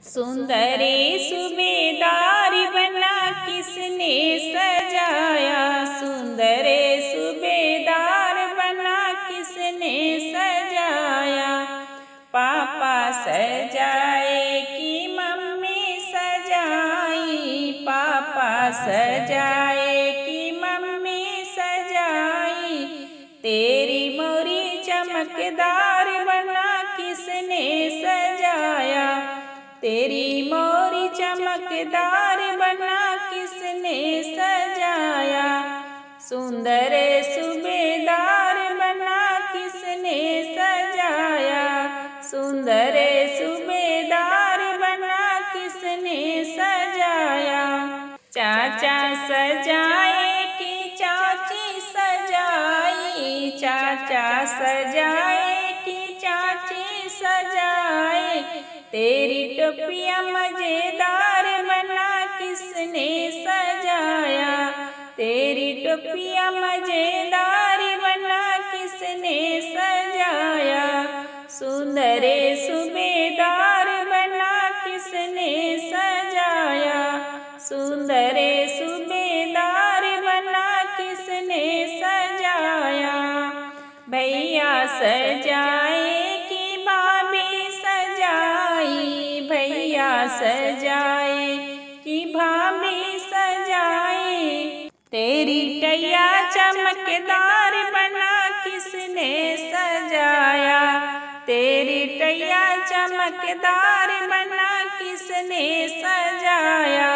सुंदरे सूबेदार बना किसने सजाया। सुंदरे सूबेदार बना किसने सजाया। पापा सजाए कि मम्मी सजाई। पापा सजाए कि मम्मी सजाई। तेरी मोरी चमकदार बना किसने सजाया। तेरी मोरी चमकदार बना किसने सजाया। सुंदर सूबेदार बना किसने सजाया। सुंदर सूबेदार बना किसने सजाया। चाचा सजाए कि चाची सजाई। चाचा सजाए कि चाची सजाए। तेरी टोपियाँ मजेदार बना किसने सजाया। तेरी टोपियाँ मजेदार बना किसने सजाया। सुंदर सूबेदार बना किसने सजाया। सुंदर सूबेदार बना किसने सजाया। भैया सजाए कि भाभी सजाई। भैया सजाए कि भाभी सजाए। तेरी टैया चमकदार बना किसने सजाया। तेरी टैया चमकदार बना किसने सजाया।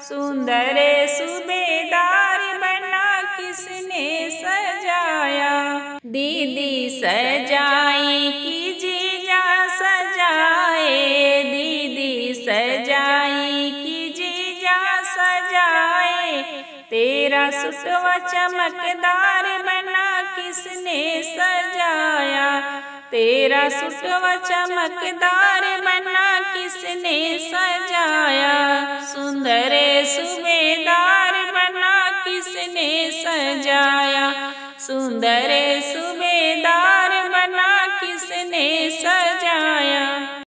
सुंदर सूबेदार बना किसने सजाया। दीदी सजाई कि जीजा सजाए। दीदी सजाई कि जीजा सजाए। तेरा सुटवा चमकदार बना किसने सजाया। तेरा सुटवा चमकदार बना किसने सजाया। सुंदर सूबेदार बना किसने सजाया। सुंदर सूबेदार